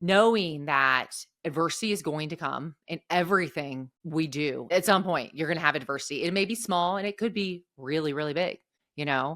knowing that adversity is going to come in everything we do. At some point, you're going to have adversity. It may be small and it could be really, really big.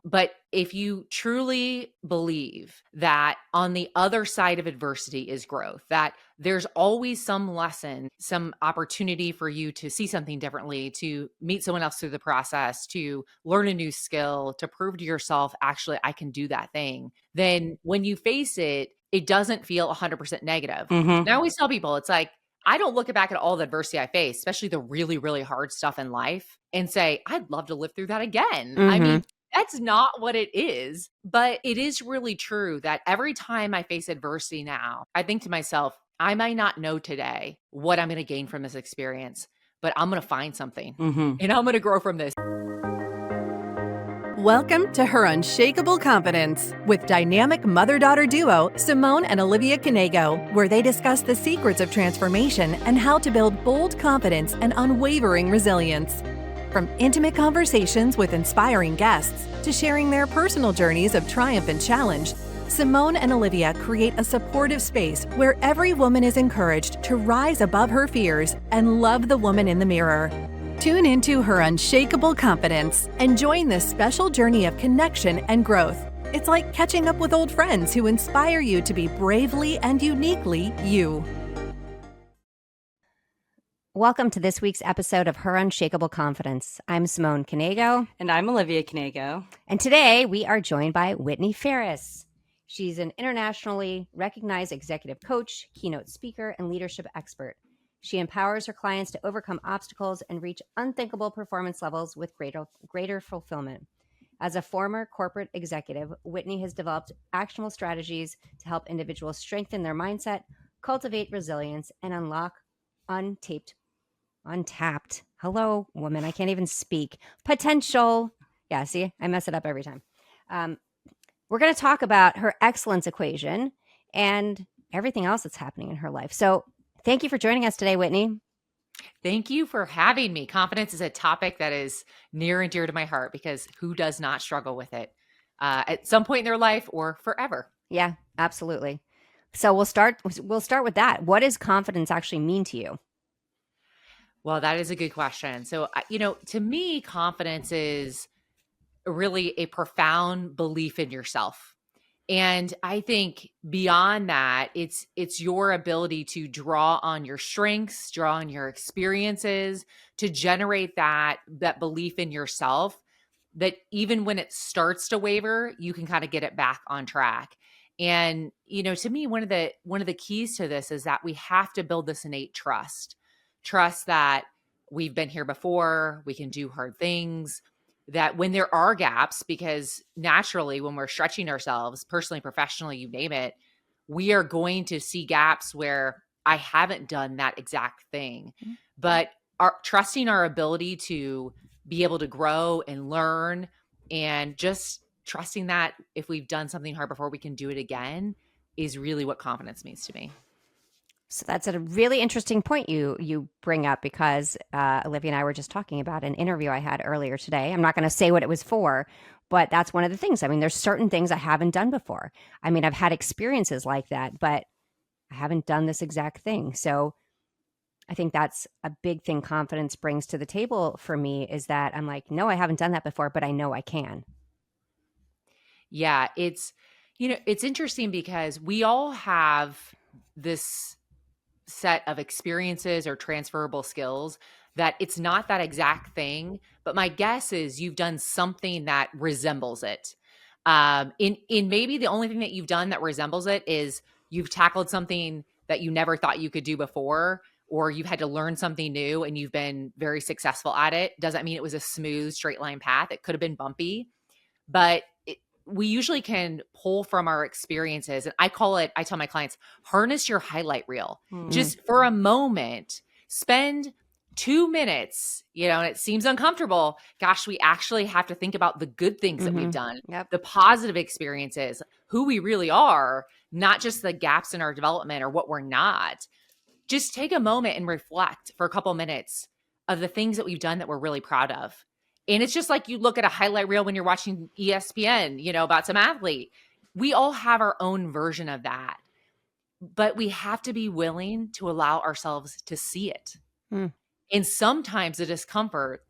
But if you truly believe that on the other side of adversity is growth, that there's always some lesson, some opportunity for you to see something differently, to meet someone else through the process, to learn a new skill, to prove to yourself, actually, I can do that thing, then when you face it, it doesn't feel 100% negative. And I always tell people, it's like, I don't look back at all the adversity I faced, especially the really, really hard stuff in life, and say, I'd love to live through that again. I mean, that's not what it is, but it is really true that every time I face adversity now, I think to myself, I might not know today what I'm going to gain from this experience, but I'm going to find something and I'm going to grow from this. Welcome to Her Unshakeable Confidence with dynamic mother-daughter duo Simone and Olivia Knego, where they discuss the secrets of transformation and how to build bold confidence and unwavering resilience. From intimate conversations with inspiring guests to sharing their personal journeys of triumph and challenge, Simone and Olivia create a supportive space where every woman is encouraged to rise above her fears and love the woman in the mirror. Tune into Her Unshakeable Confidence and join this special journey of connection and growth. It's like catching up with old friends who inspire you to be bravely and uniquely you. Welcome to this week's episode of Her Unshakeable Confidence. I'm Simone Knego. And I'm Olivia Knego. And today we are joined by Whitney Faires. She's an internationally recognized executive coach, keynote speaker, and leadership expert. She empowers her clients to overcome obstacles and reach unthinkable performance levels with greater fulfillment. As a former corporate executive, Whitney has developed actionable strategies to help individuals strengthen their mindset, cultivate resilience, and unlock untapped, hello, woman, I can't even speak, potential. Yeah, see, I mess it up every time. We're going to talk about her excellence equation and everything else that's happening in her life. So thank you for joining us today, Whitney. Thank you for having me. Confidence is a topic that is near and dear to my heart because who does not struggle with it at some point in their life or forever? Yeah, absolutely. So we'll start with that. What does confidence actually mean to you? Well, that is a good question. So, to me, confidence is really a profound belief in yourself. And I think beyond that, it's your ability to draw on your strengths, draw on your experiences, to generate that belief in yourself that even when it starts to waver, you can kind of get it back on track. And, to me, one of the keys to this is that we have to build this innate trust that we've been here before, we can do hard things, that when there are gaps, because naturally when we're stretching ourselves, personally, professionally, you name it, we are going to see gaps where I haven't done that exact thing. But trusting our ability to be able to grow and learn, and just trusting that if we've done something hard before, we can do it again, is really what confidence means to me. So that's a really interesting point you bring up, because Olivia and I were just talking about an interview I had earlier today. I'm not going to say what it was for, but that's one of the things. I mean, there's certain things I haven't done before. I mean, I've had experiences like that, but I haven't done this exact thing. So I think that's a big thing confidence brings to the table for me, is that I'm like, no, I haven't done that before, but I know I can. Yeah, it's interesting because we all have this set of experiences or transferable skills that it's not that exact thing, but my guess is you've done something that resembles it. In maybe the only thing that you've done that resembles it is you've tackled something that you never thought you could do before, or you've had to learn something new and you've been very successful at it. Doesn't mean it was a smooth, straight line path. It could have been bumpy, but we usually can pull from our experiences. And I tell my clients, harness your highlight reel. Just for a moment, spend 2 minutes, and it seems uncomfortable. Gosh, we actually have to think about the good things that we've done, the positive experiences, who we really are, not just the gaps in our development or what we're not. Just take a moment and reflect for a couple minutes of the things that we've done that we're really proud of. And it's just like you look at a highlight reel when you're watching ESPN, about some athlete. We all have our own version of that. but we have to be willing to allow ourselves to see it. Mm. And sometimes the discomfort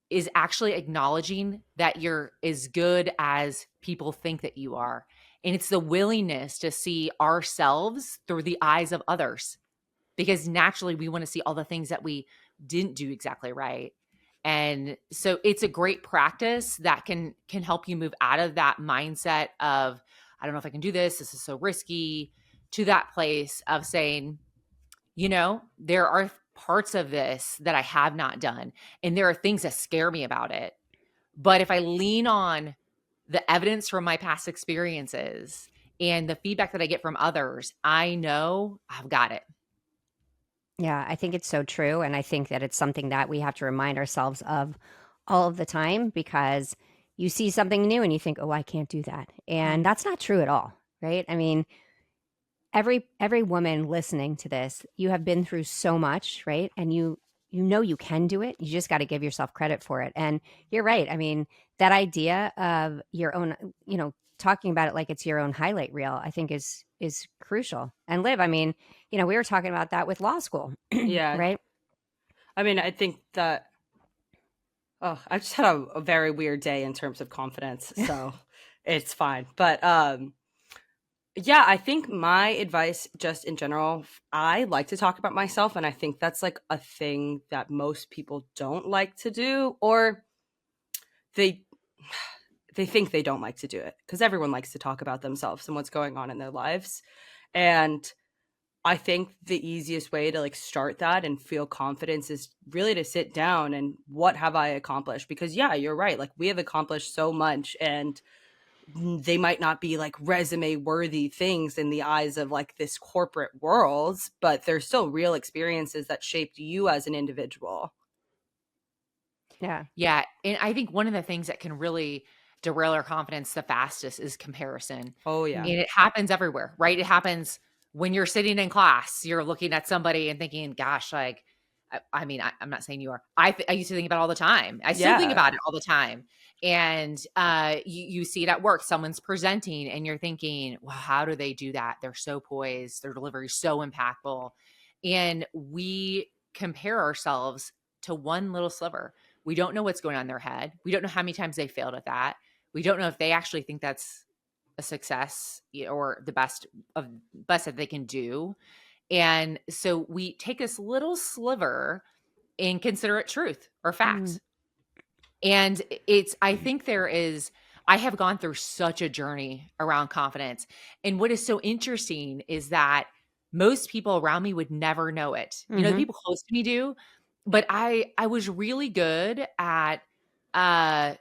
is actually acknowledging that you're as good as people think that you are. And it's the willingness to see ourselves through the eyes of others, because naturally we want to see all the things that we didn't do exactly right. And so it's a great practice that can help you move out of that mindset of, I don't know if I can do this, this is so risky, to that place of saying, there are parts of this that I have not done, and there are things that scare me about it. But if I lean on the evidence from my past experiences and the feedback that I get from others, I know I've got it. Yeah, I think it's so true. And I think that it's something that we have to remind ourselves of all of the time, because you see something new and you think, oh, I can't do that. And Mhm. that's not true at all, right? I mean, every woman listening to this, you have been through so much, right? And you know you can do it. You just got to give yourself credit for it. And you're right. I mean, that idea of your own, talking about it like it's your own highlight reel, I think is crucial. And Liv, I mean, we were talking about that with law school, Yeah. right? I mean, I think that, I just had a very weird day in terms of confidence, so it's fine. But yeah, I think my advice just in general, I like to talk about myself, and I think that's like a thing that most people don't like to do, or they they think they don't like to do it, because everyone likes to talk about themselves and what's going on in their lives. And I think the easiest way to like start that and feel confidence is really to sit down and what have I accomplished? Because yeah, you're right. Like we have accomplished so much, and they might not be like resume worthy things in the eyes of like this corporate world, but they're still real experiences that shaped you as an individual. Yeah. Yeah. And I think one of the things that can really derail our confidence the fastest is comparison. Oh yeah. And it happens everywhere, right? It happens when you're sitting in class, you're looking at somebody and thinking, gosh, like, I mean, I'm not saying you are. I used to think about it all the time. I still think Yeah. about it all the time. And you see it at work, someone's presenting and you're thinking, well, how do they do that? They're so poised, their delivery is so impactful. And we compare ourselves to one little sliver. We don't know what's going on in their head. We don't know how many times they failed at that. We don't know if they actually think that's a success or the best that they can do. And so we take this little sliver and consider it truth or Mm. fact. And I think I have gone through such a journey around confidence. And what is so interesting is that most people around me would never know it. The Mm-hmm. people close to me do, but I was really good at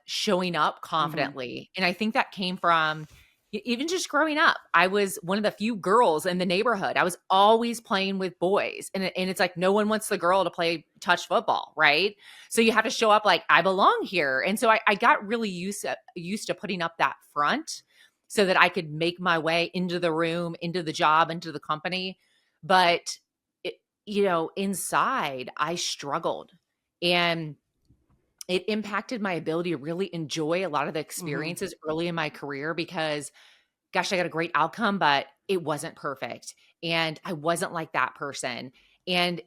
showing up Mm-hmm. confidently. And I think that came from even just growing up. I was one of the few girls in the neighborhood. I was always playing with boys. And it's like no one wants the girl to play touch football, right? So you have to show up like I belong here. And so I got really used to putting up that front so that I could make my way into the room, into the job, into the company. But inside I struggled, and it impacted my ability to really enjoy a lot of the Mm-hmm. experiences early in my career because gosh, I got a great outcome, but it wasn't perfect. And I wasn't like that person. And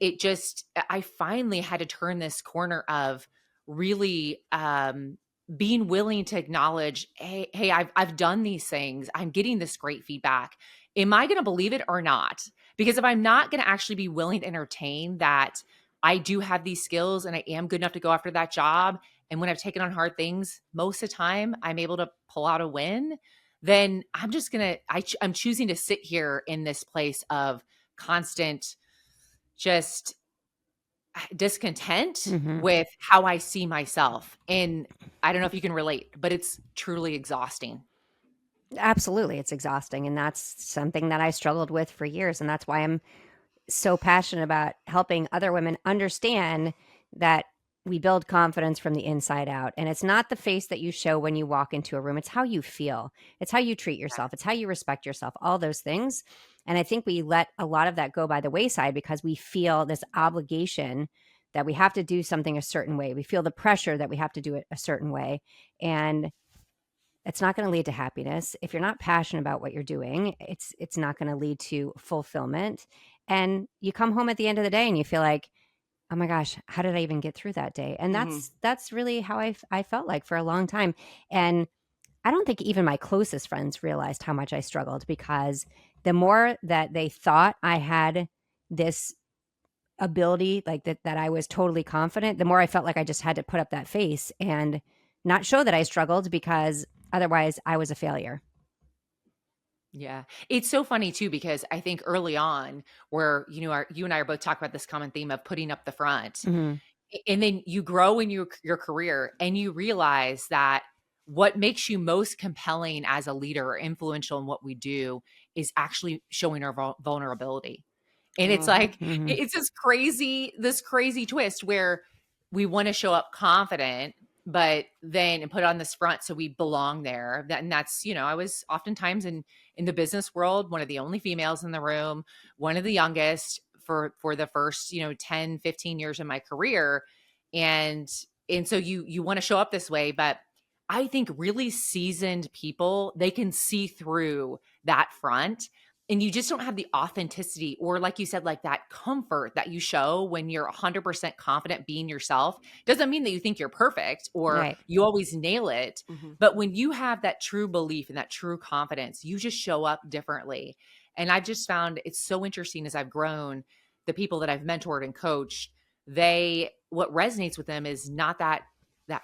I finally had to turn this corner of really being willing to acknowledge, hey, I've done these things. I'm getting this great feedback. Am I going to believe it or not? Because if I'm not going to actually be willing to entertain that I do have these skills and I am good enough to go after that job, and when I've taken on hard things, most of the time I'm able to pull out a win, then I'm just gonna I'm choosing to sit here in this place of constant just discontent Mm-hmm. with how I see myself. And I don't know if you can relate, but it's truly exhausting. Absolutely. It's exhausting. And that's something that I struggled with for years. And that's why I'm so passionate about helping other women understand that we build confidence from the inside out. And it's not the face that you show when you walk into a room, it's how you feel, it's how you treat yourself, it's how you respect yourself, all those things. And I think we let a lot of that go by the wayside because we feel this obligation that we have to do something a certain way. We feel the pressure that we have to do it a certain way. And It's not going to lead to happiness. If you're not passionate about what you're doing, it's not going to lead to fulfillment. And you come home at the end of the day and you feel like, oh my gosh, how did I even get through that day? And Mhm. that's really how I felt like for a long time. And I don't think even my closest friends realized how much I struggled, because the more that they thought I had this ability, like that I was totally confident, the more I felt like I just had to put up that face and not show that I struggled, because otherwise I was a failure. Yeah. It's so funny too, because I think early on where, you and I are both talking about this common theme of putting up the front. Mhm. And then you grow in your career and you realize that what makes you most compelling as a leader or influential in what we do is actually showing our vulnerability. And it's Mm. like Mhm. it's this crazy twist where we want to show up confident, but then and put on this front so we belong there. And that's, I was oftentimes in the business world, one of the only females in the room, one of the youngest for the first, 10, 15 years of my career. And so you want to show up this way, but I think really seasoned people, they can see through that front, and you just don't have the authenticity, or like you said, like that comfort that you show when you're 100% confident being yourself. Doesn't mean that you think you're perfect or Right. you always nail it, Mhm. but when you have that true belief and that true confidence, you just show up differently. And I've just found it's so interesting as I've grown, the people that I've mentored and coached, what resonates with them is not that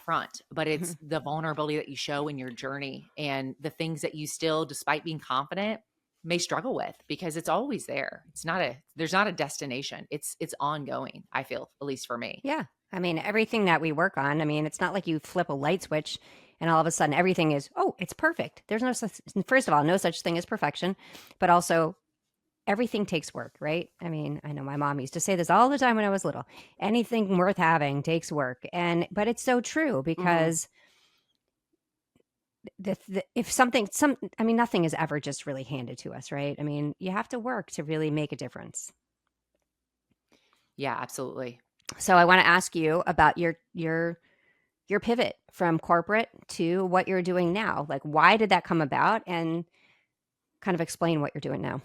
front, but it's Mhm. the vulnerability that you show in your journey and the things that you still, despite being confident, may struggle with, because it's always there. There's not a destination. It's ongoing, I feel, at least for me. Yeah. I mean, everything that we work on, I mean, it's not like you flip a light switch and all of a sudden everything is, oh, it's perfect. There's no such, first of all, no such thing as perfection, but also everything takes work, right? I mean, I know my mom used to say this all the time when I was little. Anything worth having takes work. But it's so true, Mhm. because if something, I mean, nothing is ever just really handed to us, right? I mean, you have to work to really make a difference. Yeah, absolutely. So I want to ask you about your pivot from corporate to what you're doing now. Like, why did that come about? And kind of explain what you're doing now.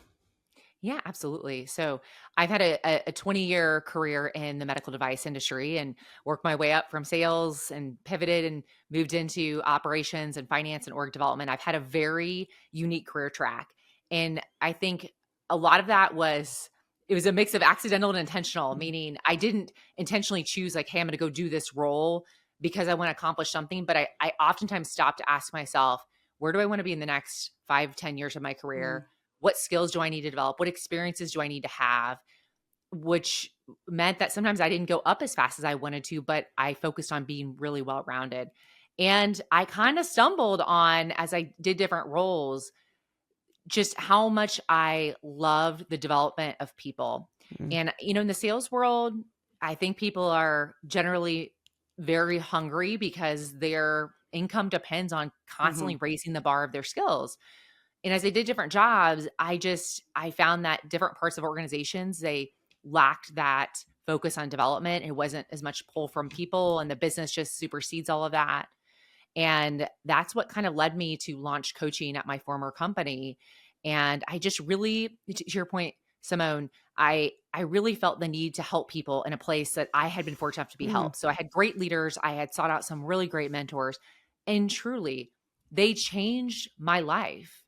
Yeah, absolutely. So I've had a 20-year career in the medical device industry and worked my way up from sales and pivoted and moved into operations and finance and org development. I've had a very unique career track. And I think a lot of that it was a mix of accidental and intentional, Mhm. meaning I didn't intentionally choose like, hey, I'm going to go do this role because I want to accomplish something. But I oftentimes stop to ask myself, where do I want to be in the next 5, 10 years of my Mm. career? What skills do I need to develop? What experiences do I need to have? Which meant that sometimes I didn't go up as fast as I wanted to, but I focused on being really well rounded. And I kind of stumbled on, as I did different roles, just how much I loved the development of people. Mhm. And, in the sales world, I think people are generally very hungry because their income depends on constantly Mhm. raising the bar of their skills. And as I did different jobs, I found that different parts of organizations, they lacked that focus on development. It wasn't as much pull from people, and the business just supersedes all of that. And that's what kind of led me to launch coaching at my former company. And I just really, to your point, Simone, I really felt the need to help people in a place that I had been fortunate enough to be Mhm. helped. So I had great leaders, I had sought out some really great mentors, and truly, they changed my life.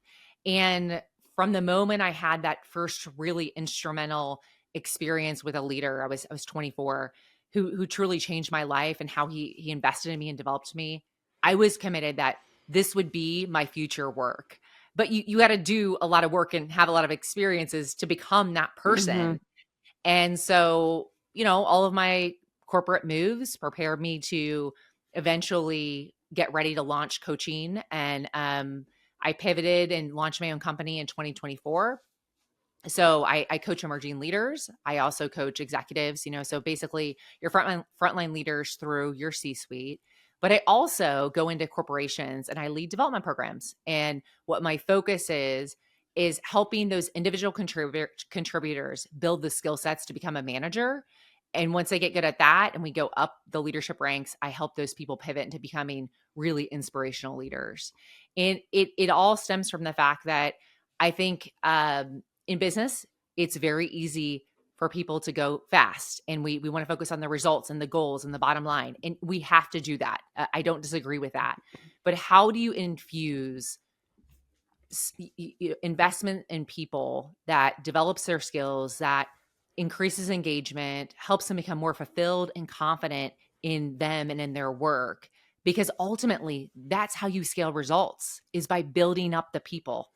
And from the moment I had that first really instrumental experience with a leader, I was 24, who truly changed my life and how he invested in me and developed me. I was committed that this would be my future work. But you got to do a lot of work and have a lot of experiences to become that Mhm. person. And so, all of my corporate moves prepared me to eventually get ready to launch coaching. And I pivoted and launched my own company in 2024. So I coach emerging leaders. I also coach executives, so basically your frontline leaders through your C-suite. But I also go into corporations and I lead development programs. And what my focus is helping those individual contributors build the skill sets to become a manager And once they get good at that and we go up the leadership ranks, I help those people pivot into becoming really inspirational leaders. And it all stems from the fact that I think in business, it's very easy for people to go fast, and we want to focus on the results and the goals and the bottom line. And we have to do that. I don't disagree with that. But how do you infuse investment in people that develops their skills, that increases engagement, helps them become more fulfilled and confident in them and in their work? Because ultimately, that's how you scale results, is by building up the people.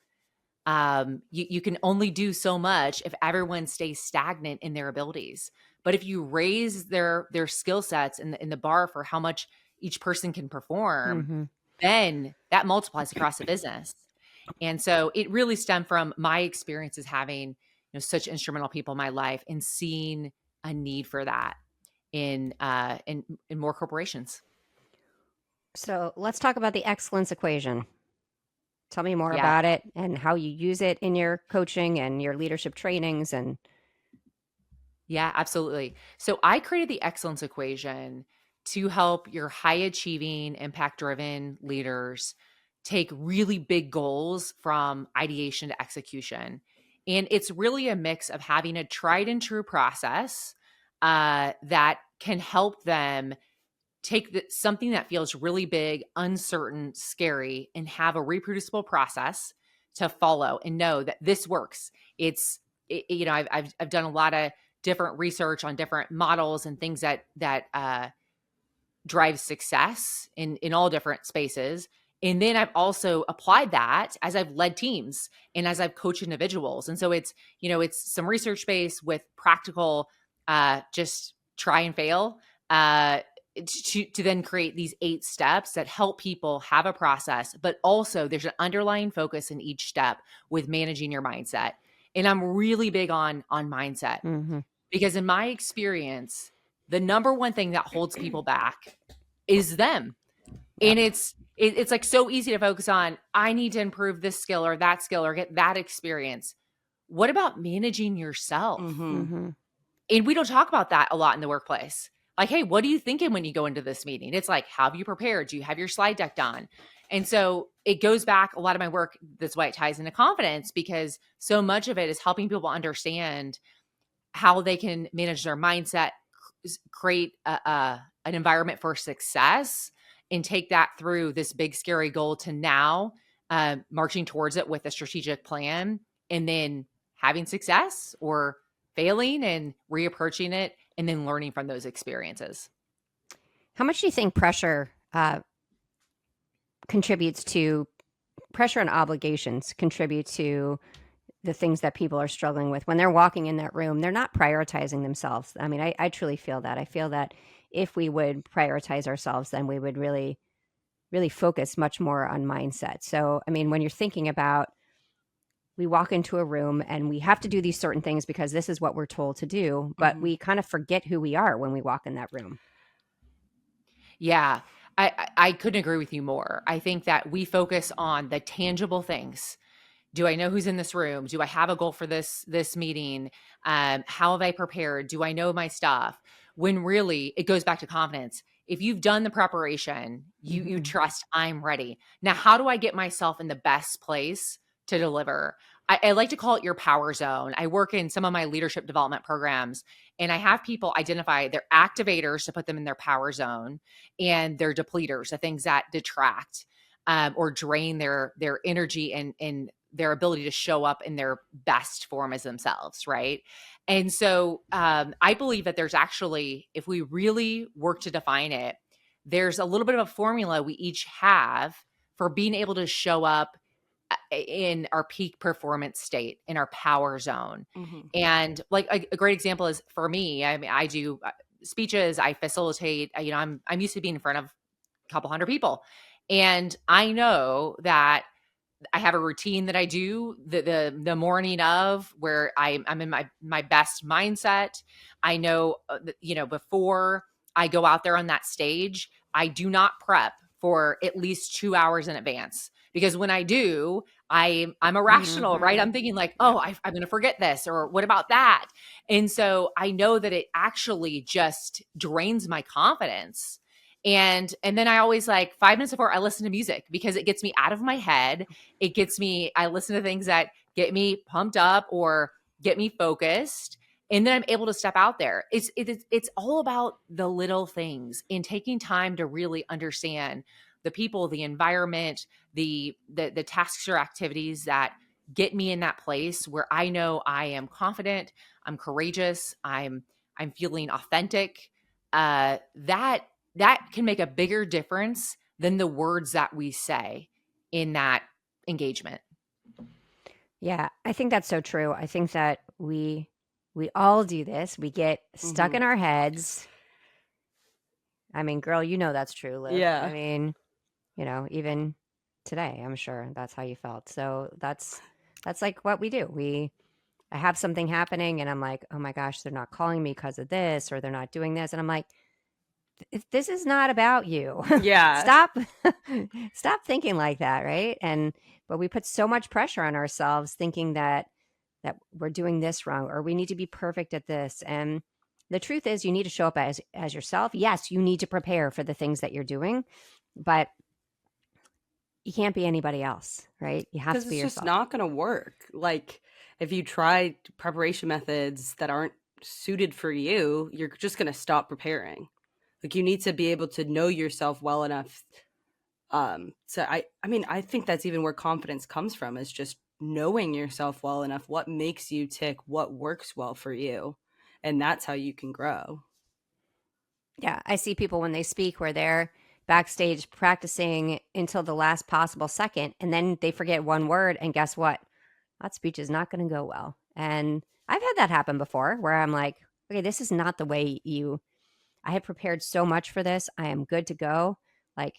You can only do so much if everyone stays stagnant in their abilities. But if you raise their skill sets and the bar for how much each person can perform, then that multiplies across the business. And so it really stemmed from my experiences having such instrumental people in my life and seeing a need for that in more corporations. So let's talk about the excellence equation. Tell me more Yeah. about it and how you use it in your coaching and your leadership trainings. And Yeah, absolutely. So I created the excellence equation to help your high achieving, impact driven leaders take really big goals from ideation to execution. And it's really a mix of having a tried and true process that can help them take something that feels really big, uncertain, scary, and have a reproducible process to follow and know that this works. I've done a lot of different research on different models and things that drive success in all different spaces. And then I've also applied that as I've led teams and as I've coached individuals. And so it's some research based with practical, just try and fail, to then create these 8 steps that help people have a process, but also there's an underlying focus in each step with managing your mindset. And I'm really big on mindset, because in my experience, the number one thing that holds people back is them. Yep. And it's like so easy to focus on, I need to improve this skill or that skill or get that experience. What about managing yourself? And we don't talk about that a lot in the workplace. Like, hey, what are you thinking when you go into this meeting? It's like, how have you prepared? Do you have your slide deck done? And so it goes back, a lot of my work, that's why it ties into confidence, because so much of it is helping people understand how they can manage their mindset, create an environment for success, and take that through this big, scary goal to now marching towards it with a strategic plan, and then having success or failing and reapproaching it, and then learning from those experiences. How much do you think pressure contributes to pressure and obligations contribute to the things that people are struggling with when they're walking in that room? They're not prioritizing themselves. I mean, I truly feel that. I feel that if we would prioritize ourselves, then we would really, really focus much more on mindset. So, I mean, when you're thinking about, we walk into a room and we have to do these certain things because this is what we're told to do, but we kind of forget who we are when we walk in that room. Yeah, I couldn't agree with you more. I think that we focus on the tangible things. Do I know who's in this room? Do I have a goal for this meeting? How have I prepared? Do I know my stuff? When really it goes back to confidence. If you've done the preparation, you trust, I'm ready. Now, how do I get myself in the best place to deliver? I like to call it your power zone. I work in some of my leadership development programs, and I have people identify their activators to put them in their power zone, and their depleters, the things that detract or drain their energy and their ability to show up in their best form as themselves, right? And so I believe that there's actually, if we really work to define it, there's a little bit of a formula we each have for being able to show up in our peak performance state, in our power zone. And like a great example is for me, I mean, I do speeches, I facilitate, I'm used to being in front of a couple hundred people. And I know that I have a routine that I do the morning of, where I'm in my best mindset. I know, before I go out there on that stage, I do not prep for at least 2 hours in advance, because when I do, I'm irrational, right? I'm thinking like, oh, I'm going to forget this, or what about that? And so I know that it actually just drains my confidence. And then I always like 5 minutes before I listen to music because it gets me out of my head. I listen to things that get me pumped up or get me focused. And then I'm able to step out there. It's all about the little things and taking time to really understand the people, the environment, the tasks or activities that get me in that place where I know I am confident, I'm courageous, I'm feeling authentic. That can make a bigger difference than the words that we say in that engagement. Yeah, I think that's so true. I think that we all do this. We get stuck in our heads. I mean, girl, you know that's true, Liv. Yeah. I mean, even today, I'm sure that's how you felt. So that's like what we do. I have something happening and I'm like, oh my gosh, they're not calling me because of this, or they're not doing this. And I'm like, this is not about you. Yeah. Stop thinking like that, right? But we put so much pressure on ourselves thinking that we're doing this wrong, or we need to be perfect at this. And the truth is, you need to show up as yourself. Yes, you need to prepare for the things that you're doing, but you can't be anybody else, right? You have to be Because it's just yourself. not going to work. Like, if you try preparation methods that aren't suited for you, you're just going to stop preparing. Like, you need to be able to know yourself well enough. So I mean, I think that's even where confidence comes from, is just knowing yourself well enough, what makes you tick, what works well for you. And that's how you can grow. Yeah, I see people when they speak where they're backstage practicing until the last possible second, and then they forget one word, and guess what? That speech is not going to go well. And I've had that happen before where I'm like, okay, this is not the way I had prepared so much for this. I am good to go. Like,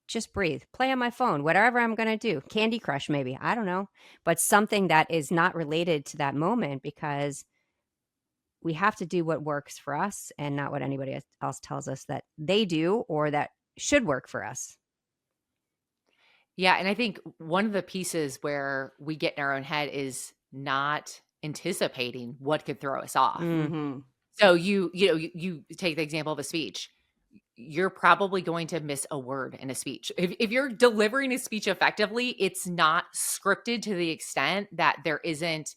just breathe, play on my phone, whatever I'm going to do. Candy Crush, maybe. I don't know. But something that is not related to that moment, because we have to do what works for us and not what anybody else tells us that they do or that should work for us. Yeah. And I think one of the pieces where we get in our own head is not anticipating what could throw us off. Mm-hmm. So you take the example of a speech. You're probably going to miss a word in a speech. If you're delivering a speech effectively, it's not scripted to the extent that there isn't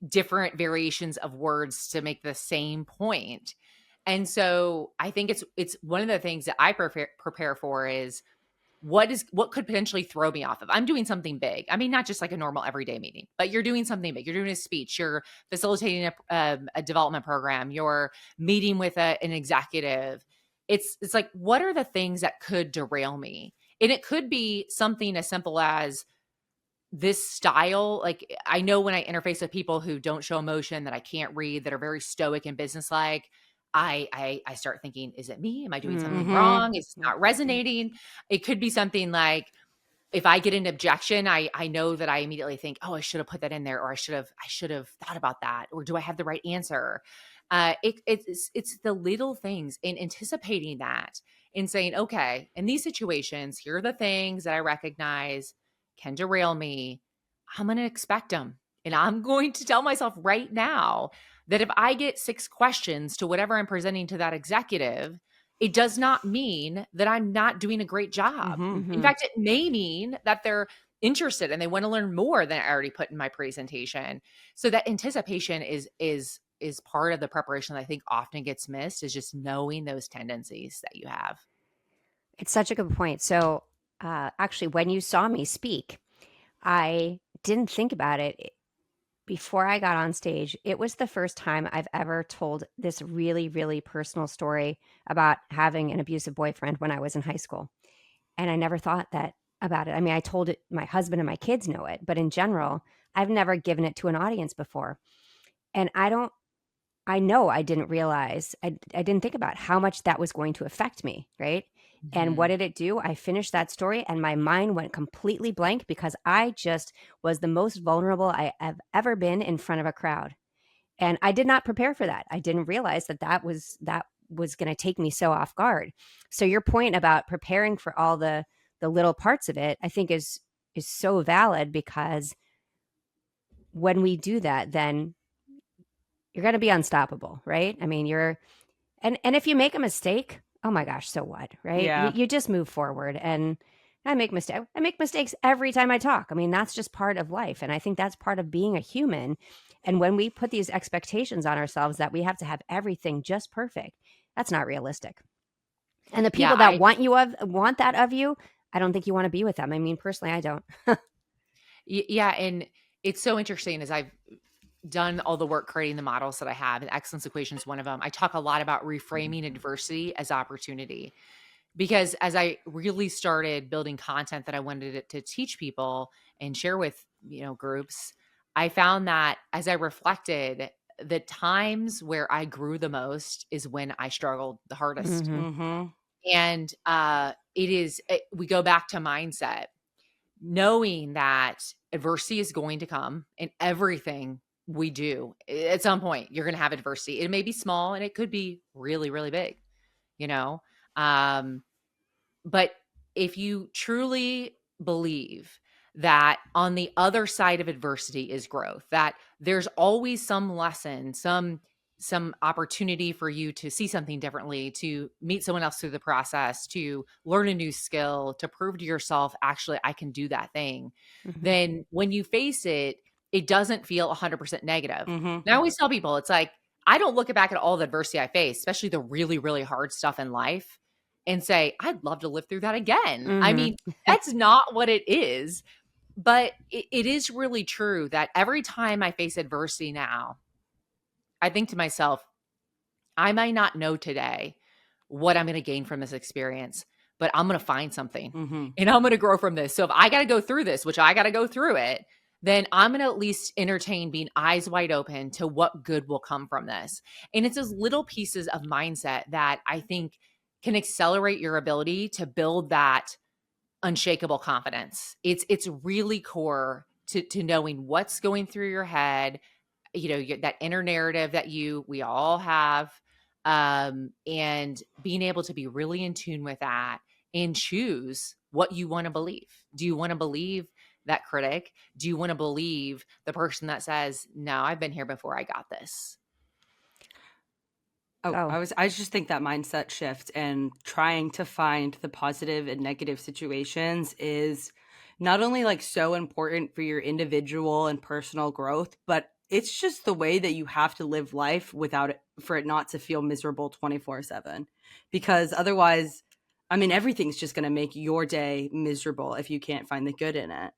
different variations of words to make the same point. And so I think it's one of the things that I prepare for is what could potentially throw me off if I'm doing something big. I mean, not just like a normal everyday meeting, but you're doing something big. You're doing a speech, you're facilitating a development program, you're meeting with an executive. It's like, what are the things that could derail me? And it could be something as simple as this style. Like, I know when I interface with people who don't show emotion, that I can't read, that are very stoic and businesslike, I start thinking, is it me? Am I doing something wrong? Is it not resonating? It could be something like, if I get an objection, I know that I immediately think, oh, I should have put that in there, or I should have thought about that, or do I have the right answer? It's the little things, and anticipating that and saying, okay, in these situations, here are the things that I recognize can derail me. I'm going to expect them. And I'm going to tell myself right now that if I get 6 questions to whatever I'm presenting to that executive, it does not mean that I'm not doing a great job. Mm-hmm. In fact, it may mean that they're interested and they want to learn more than I already put in my presentation. So that anticipation is part of the preparation that I think often gets missed, is just knowing those tendencies that you have. It's such a good point. So, actually, when you saw me speak, I didn't think about it before I got on stage. It was the first time I've ever told this really, really personal story about having an abusive boyfriend when I was in high school. And I never thought that about it. I mean, I told it, my husband and my kids know it, but in general, I've never given it to an audience before. And I know I didn't realize, I didn't think about how much that was going to affect me, right? And what did it do? I finished that story and my mind went completely blank, because I just was the most vulnerable I have ever been in front of a crowd. And I did not prepare for that. I didn't realize that was going to take me so off guard. So your point about preparing for all the little parts of it, I think is is so valid, because when we do that, then you're going to be unstoppable, right? I mean, and if you make a mistake, oh my gosh, so what, right? Yeah. You just move forward. And I make mistakes every time I talk. I mean, that's just part of life. And I think that's part of being a human. And when we put these expectations on ourselves that we have to have everything just perfect, that's not realistic. And the Yeah, people that want that of you, I don't think you want to be with them. I mean, personally, I don't. yeah, and it's so interesting as I've done all the work creating the models that I have, and excellence equation is one of them. I talk a lot about reframing adversity as opportunity, because as I really started building content that I wanted it to teach people and share with, groups, I found that as I reflected, the times where I grew the most is when I struggled the hardest. Mhm. Mm-hmm. And we go back to mindset, knowing that adversity is going to come in everything we do. At some point, you're going to have adversity. It may be small and it could be really, really big, you know? Um, but if you truly believe that on the other side of adversity is growth, that there's always some lesson, some opportunity for you to see something differently, to meet someone else through the process, to learn a new skill, to prove to yourself, actually, I can do that thing. Mhm. Then when you face it, it doesn't feel 100% negative. Mm-hmm. And I always tell people, it's like, I don't look back at all the adversity I faced, especially the really, really hard stuff in life, and say, I'd love to live through that again. I Mhm. mean, that's not what it is. But it is really true that every time I face adversity now, I think to myself, I might not know today what I'm going to gain from this experience, but I'm going to find something Mm-hmm. and I'm going to grow from this. So if I got to go through this, which I got to go through it, then I'm going to at least entertain being eyes wide open to what good will come from this. And it's those little pieces of mindset that I think can accelerate your ability to build that unshakable confidence. It's really core to knowing what's going through your head, that inner narrative that we all have, and being able to be really in tune with that and choose what you want to believe. Do you want to believe that critic? Do you want to believe the person that says, no, I've been here before, I got this? Oh, Oh. I just think that mindset shift and trying to find the positive and negative situations is not only like so important for your individual and personal growth, but it's just the way that you have to live life without it, for it not to feel miserable 24/7. Because otherwise, I mean, everything's just going to make your day miserable if you can't find the good in it.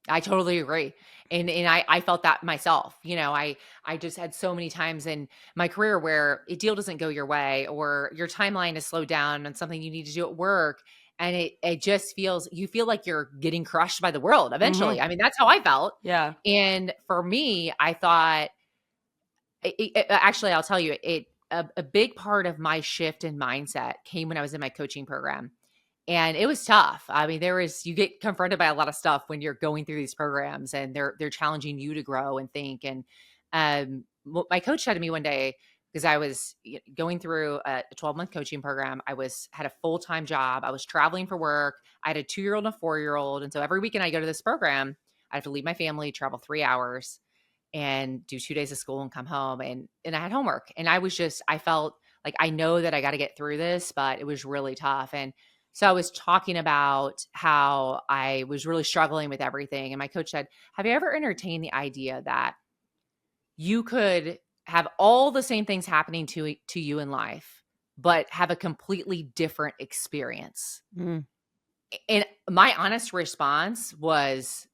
I totally agree. And I felt that myself. I just had so many times in my career where a deal doesn't go your way, or your timeline is slowed down on something you need to do at work. And it just you feel like you're getting crushed by the world eventually. Mm-hmm. I mean, that's how I felt. Yeah. And for me, I thought, actually, I'll tell you, a big part of my shift in mindset came when I was in my coaching program. And it was tough. I mean, you get confronted by a lot of stuff when you're going through these programs, and they're challenging you to grow and think. And what my coach said to me one day, because I was going through a 12-month coaching program, had a full-time job. I was traveling for work. I had a 2-year-old and a 4-year-old. And so every weekend I go to this program, I have to leave my family, travel 3 hours, and do 2 days of school and come home. And I had homework. And I felt like, I know that I got to get through this, but it was really tough. And so I was talking about how I was really struggling with everything. And my coach said, have you ever entertained the idea that you could have all the same things happening to you in life, but have a completely different experience? Mm. And my honest response was,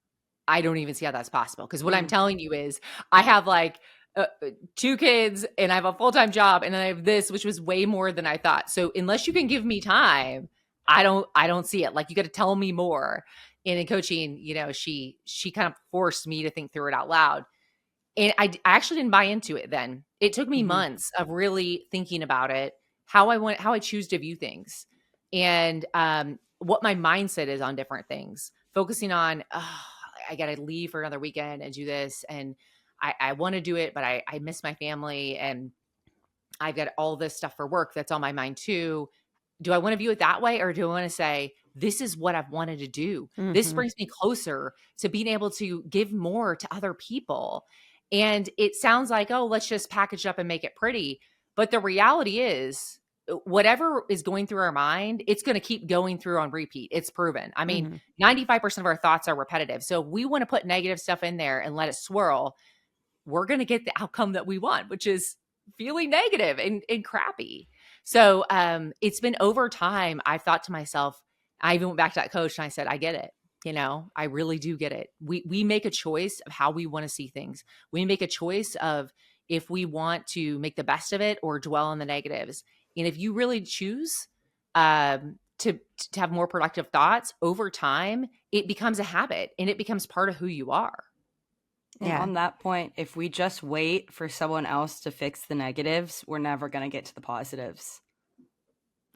I don't even see how that's possible. Because what I'm telling you is, I have like 2 kids, and I have a full-time job, and then I have this, which was way more than I thought. So unless you can give me time, I don't see it. Like, you got to tell me more. And in coaching, she kind of forced me to think through it out loud. And I actually didn't buy into it then. It took me Mm-hmm. months of really thinking about it, how I choose to view things, and what my mindset is on different things. Focusing on, I got to leave for another weekend and do this, and I want to do it, but I miss my family, and I've got all this stuff for work that's on my mind too. Do I want to view it that way, or do I want to say, this is what I've wanted to do. This Mm-hmm. brings me closer to being able to give more to other people. And it sounds like, oh, let's just package up and make it pretty. But the reality is, whatever is going through our mind, it's going to keep going through on repeat. It's proven. I mean, Mm-hmm. 95% of our thoughts are repetitive. So if we want to put negative stuff in there and let it swirl, we're going to get the outcome that we want, which is feeling negative and crappy. So it's been over time. I've thought to myself, I even went back to that coach and I said, I get it. I really do get it. We make a choice of how we want to see things. We make a choice of if we want to make the best of it or dwell on the negatives. And if you really choose to have more productive thoughts over time, it becomes a habit and it becomes part of who you are. And Yeah. on that point, if we just wait for someone else to fix the negatives, we're never going to get to the positives.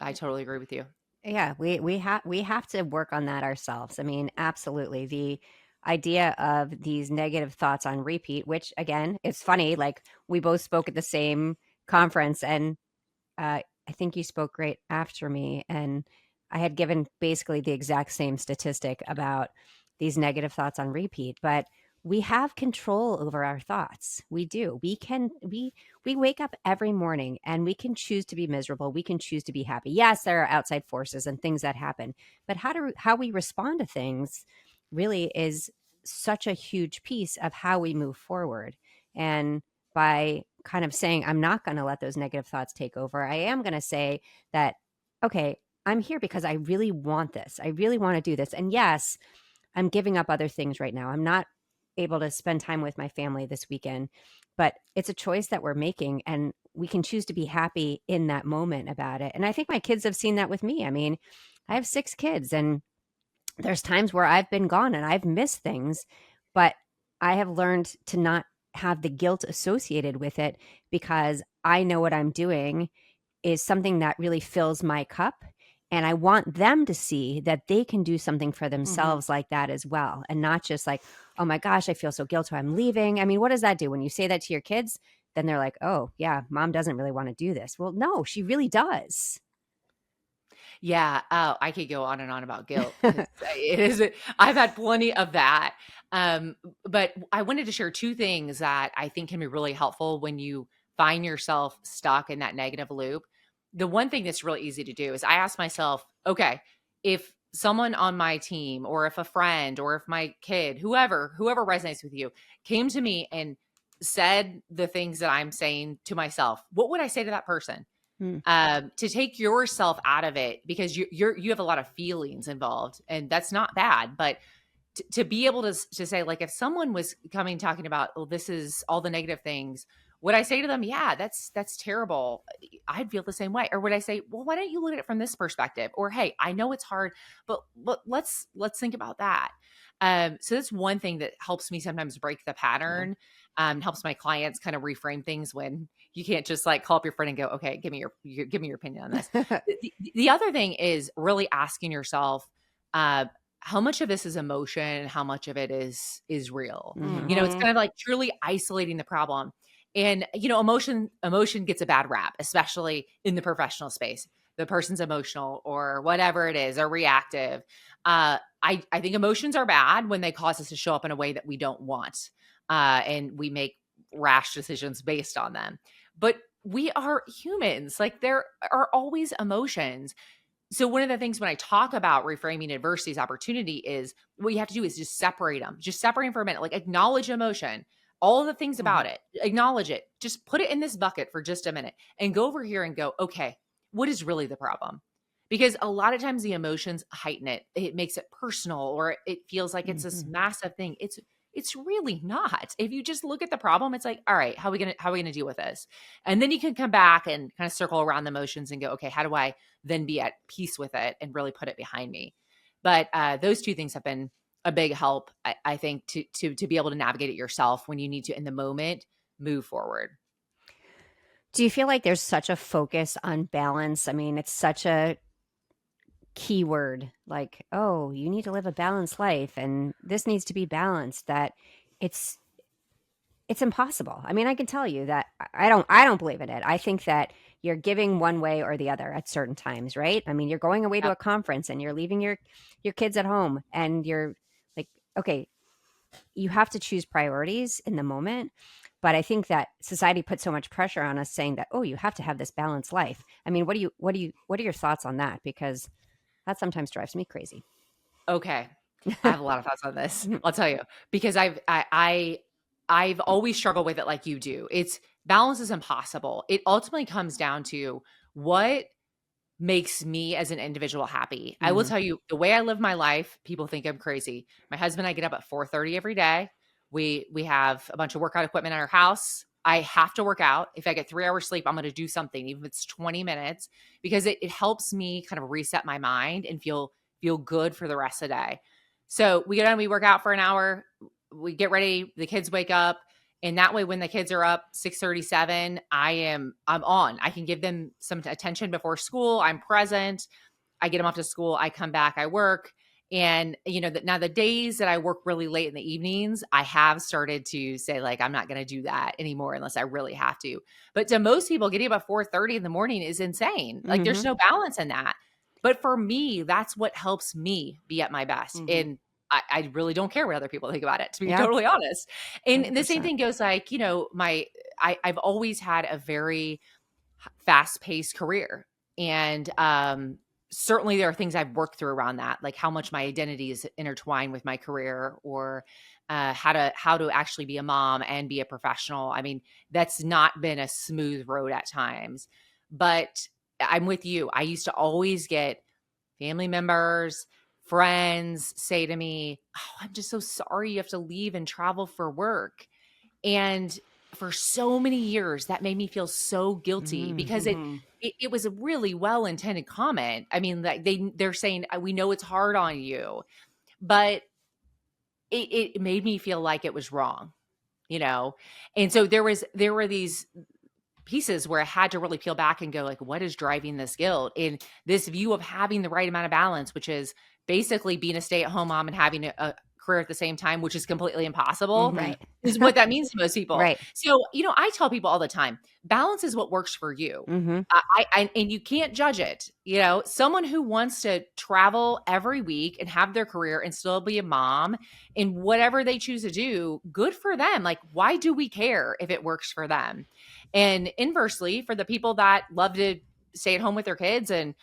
I totally agree with you. Yeah, we have to work on that ourselves. I mean, absolutely. The idea of these negative thoughts on repeat, which again, it's funny, like we both spoke at the same conference, and I think you spoke right after me, and I had given basically the exact same statistic about these negative thoughts on repeat, but we have control over our thoughts. We do. We wake up every morning and we can choose to be miserable. We can choose to be happy. Yes, there are outside forces and things that happen, but how we respond to things really is such a huge piece of how we move forward. And by kind of saying, I'm not going to let those negative thoughts take over, I am going to say that, okay, I'm here because I really want this. I really want to do this. And yes, I'm giving up other things right now. I'm not able to spend time with my family this weekend, but it's a choice that we're making, and we can choose to be happy in that moment about it. And I think my kids have seen that with me. I mean, I have 6 kids, and there's times where I've been gone and I've missed things, but I have learned to not have the guilt associated with it because I know what I'm doing is something that really fills my cup. And I want them to see that they can do something for Mm-hmm. themselves like that as well. And not just like, oh my gosh, I feel so guilty, I'm leaving. I mean, what does that do when you say that to your kids? Then they're like, oh, yeah, mom doesn't really want to do this. Well, no, she really does. Yeah. Oh, I could go on and on about guilt because it is. I've had plenty of that. But I wanted to share two things that I think can be really helpful when you find yourself stuck in that negative loop. The one thing that's really easy to do is I ask myself, okay, if someone on my team or if a friend or if my kid, whoever resonates with you, came to me and said the things that I'm saying to myself, what would I say to that person? Hmm. To take yourself out of it because you have a lot of feelings involved, and that's not bad. But to be able to say, like, if someone was coming talking about, oh, this is all the negative things, would I say to them, yeah, that's terrible, I'd feel the same way? Or would I say, well, why don't you look at it from this perspective? Or, hey, I know it's hard, but let's think about that. So that's one thing that helps me sometimes break the Yeah. pattern. Helps my clients kind of reframe things when you can't just like call up your friend and go, okay, give me your opinion on this. The other thing is really asking yourself, uh, how much of this is emotion, how much of it is real. Mm-hmm. It's Mm-hmm. kind of like truly isolating the problem. And emotion gets a bad rap, especially in the professional space. The person's emotional or whatever it is, or reactive. I think emotions are bad when they cause us to show up in a way that we don't want, and we make rash decisions based on them. But we are humans. Like, there are always emotions. So one of the things when I talk about reframing adversity as opportunity is what you have to do is just separate them. Just separate them for a minute. Like, acknowledge emotion, all the things Mm-hmm. about it. Acknowledge it. Just put it in this bucket for just a minute and go over here and go, okay, what is really the problem? Because a lot of times the emotions heighten it. It makes it personal, or it feels like it's this Mm-hmm. massive thing. It's really not. If you just look at the problem, it's like, all right, how are we gonna deal with this? And then you can come back and kind of circle around the emotions and go, okay, how do I then be at peace with it and really put it behind me? But those two things have been a big help, I think, to be able to navigate it yourself when you need to, in the moment, move forward. Do you feel like there's such a focus on balance? I mean, it's such a keyword, like, oh, you need to live a balanced life and this needs to be balanced, that it's it's impossible. I mean, I can tell you that I don't believe in it. I think that you're giving one way or the other at certain times, right? I mean, you're going away to Yep. a conference and you're leaving your kids at home and you're like, okay, you have to choose priorities in the moment. But I think that society puts so much pressure on us saying that, oh, you have to have this balanced life. I mean, what are your thoughts on that? Because that sometimes drives me crazy. Okay. I have a lot of thoughts on this. I'll tell you because I've always struggled with it like you do. It's balance is impossible. It ultimately comes down to what makes me as an individual happy. I will Mhm. tell you the way I live my life, people think I'm crazy. My husband and I get up at 4:30 every day. We have a bunch of workout equipment in our house. I have to work out. If I get 3 hours sleep, I'm going to do something, even if it's 20 minutes, because it helps me kind of reset my mind and feel good for the rest of the day. So we get on, we work out for an hour, we get ready, the kids wake up, and that way when the kids are up 6:37, I'm on. I can give them some attention before school. I'm present. I get them off to school, I come back, I work. And now the days that I work really late in the evenings, I have started to say like I'm not going to do that anymore unless I really have to. But to most people, getting up at 4:30 in the morning is insane. Like there's Hmm. no balance in that. But for me, that's what helps me be at my best. Mhm. And I really don't care what other people think about it, to be Yeah, totally honest. And the same 100%. thing goes like, I've always had a very fast-paced career. And certainly there are things I've worked through around that, like how much my identity is intertwined with my career, or how to actually be a mom and be a professional. I mean, that's not been a smooth road at times, but I'm with you. I used to always get family members, friends say to me, "Oh, I'm just so sorry you have to leave and travel for work." And for so many years, that made me feel so guilty Mm. because it Mhm. it, it was a really well intended comment. I mean, like they're saying, we know it's hard on you, but it made me feel like it was wrong, you know. And so there were these pieces where I had to really peel back and go like, what is driving this guilt? And this view of having the right amount of balance, which is basically being a stay-at-home mom and having a career at the same time, which is completely impossible, Mhm. Right. is what that means to most people. Right. So, I tell people all the time, balance is what works for you. Hmm. And you can't judge it. Someone who wants to travel every week and have their career and still be a mom and whatever they choose to do, good for them. Like, why do we care if it works for them? And inversely, for the people that love to stay at home with their kids and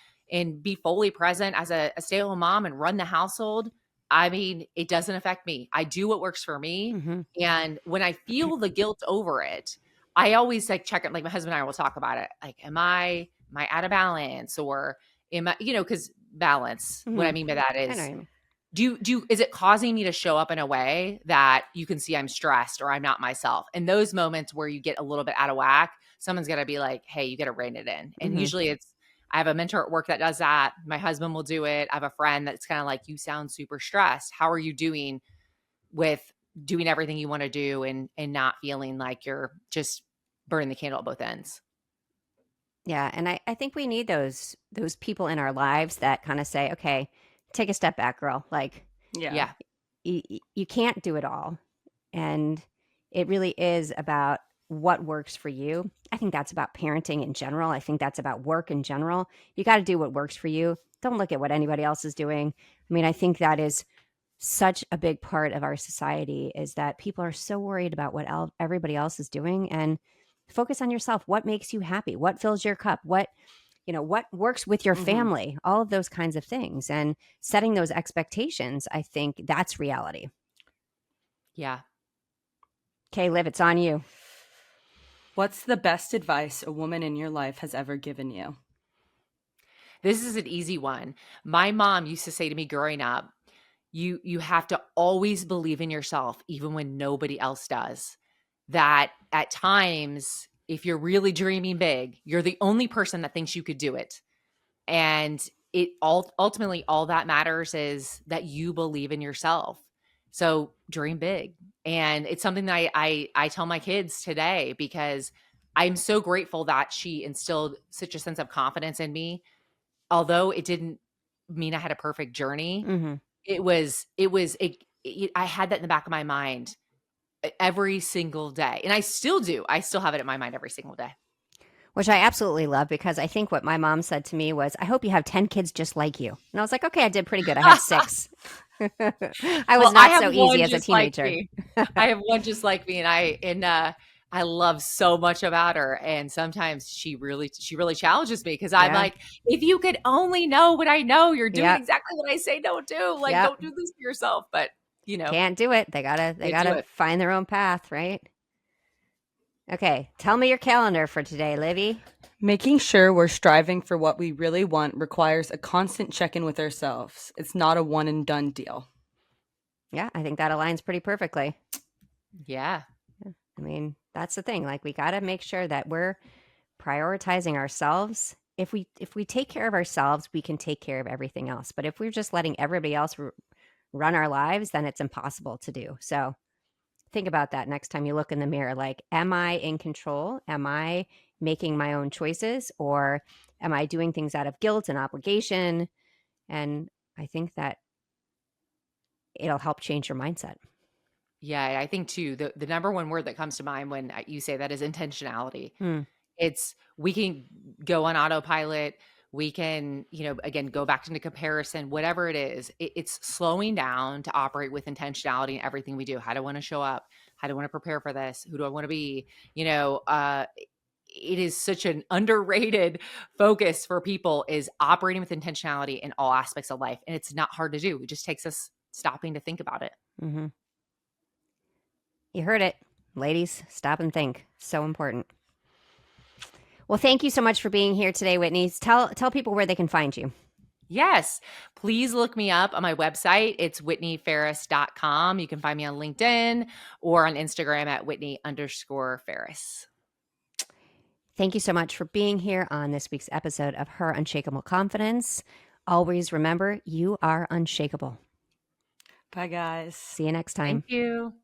be fully present as a stay-at-home mom and run the household, I mean, it doesn't affect me. I do what works for me. Hmm. And when I feel the guilt over it, I always like check it. Like my husband and I will talk about it. Like, am I out of balance, or am I, because balance, what Hmm. I mean by that I know is, what you mean. is it causing me to show up in a way that you can see I'm stressed or I'm not myself? In those moments where you get a little bit out of whack, someone's got to be like, hey, you got to rein it in. And Hmm. usually I have a mentor at work that does that. My husband will do it. I have a friend that's kind of like, you sound super stressed. How are you doing with doing everything you want to do and not feeling like you're just burning the candle at both ends? Yeah, and I think we need those people in our lives that kind of say, okay, take a step back, girl. Like Yeah. Yeah. you can't do it all. And it really is about what works for you. I think that's about parenting in general. I think that's about work in general. You got to do what works for you. Don't look at what anybody else is doing. I mean, I think that is such a big part of our society is that people are so worried about what everybody else is doing, and focus on yourself. What makes you happy? What fills your cup? What works with your Mhm. family? All of those kinds of things, and setting those expectations. I think that's reality. Yeah. Okay, Liv, it's on you. What's the best advice a woman in your life has ever given you? This is an easy one. My mom used to say to me growing up, you have to always believe in yourself even when nobody else does. That at times, if you're really dreaming big, you're the only person that thinks you could do it. And ultimately all that matters is that you believe in yourself. So dream big. And it's something that I tell my kids today because I'm so grateful that she instilled such a sense of confidence in me. Although it didn't mean I had a perfect journey, Hmm. I had that in the back of my mind. every single day. And I still do. I still have it in my mind every single day. Which I absolutely love, because I think what my mom said to me was, I hope you have 10 kids just like you. And I was like, okay, I did pretty good. I have 6. I was not so easy as a teenager. I have one just like me, and I love so much about her. And sometimes she really challenges me, because I'm like, if you could only know what I know, you're doing exactly what I say don't do. Like, don't do this to yourself. But can't do it. They gotta find their own path, right? Okay, tell me your calendar for today, Livy. Making sure we're striving for what we really want requires a constant check-in with ourselves. It's not a one and done deal. Yeah, I think that aligns pretty perfectly. Yeah. I mean, that's the thing. Like, we got to make sure that we're prioritizing ourselves. If we take care of ourselves, we can take care of everything else. But if we're just letting everybody else run our lives, then it's impossible to do. So think about that next time you look in the mirror. Like, am I in control? Am I making my own choices? Or am I doing things out of guilt and obligation? And I think that it'll help change your mindset. Yeah, I think too, the number one word that comes to mind when you say that is intentionality. It's, we can go on autopilot. We can, again, go back into comparison, whatever it is. It's slowing down to operate with intentionality in everything we do. How do I want to show up? How do I want to prepare for this? Who do I want to be? It is such an underrated focus for people, is operating with intentionality in all aspects of life. And it's not hard to do. It just takes us stopping to think about it. Mm-hmm. You heard it. Ladies, stop and think. So important. Well, thank you so much for being here today, Whitney. Tell people where they can find you. Yes. Please look me up on my website. It's whitneyfaires.com. You can find me on LinkedIn or on Instagram at Whitney_Faires. Thank you so much for being here on this week's episode of Her Unshakable Confidence. Always remember, you are unshakable. Bye, guys. See you next time. Thank you.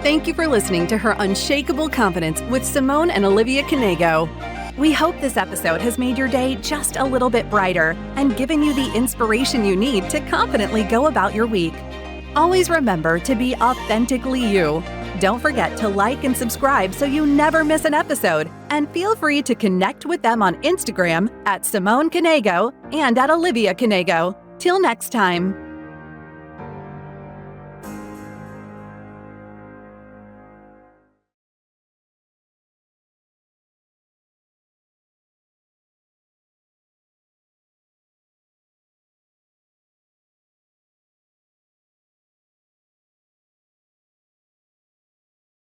Thank you for listening to Her Unshakable Confidence with Simone and Olivia Knego. We hope this episode has made your day just a little bit brighter and given you the inspiration you need to confidently go about your week. Always remember to be authentically you. Don't forget to like and subscribe so you never miss an episode. And feel free to connect with them on Instagram at Simone Knego and at Olivia Knego. Till next time.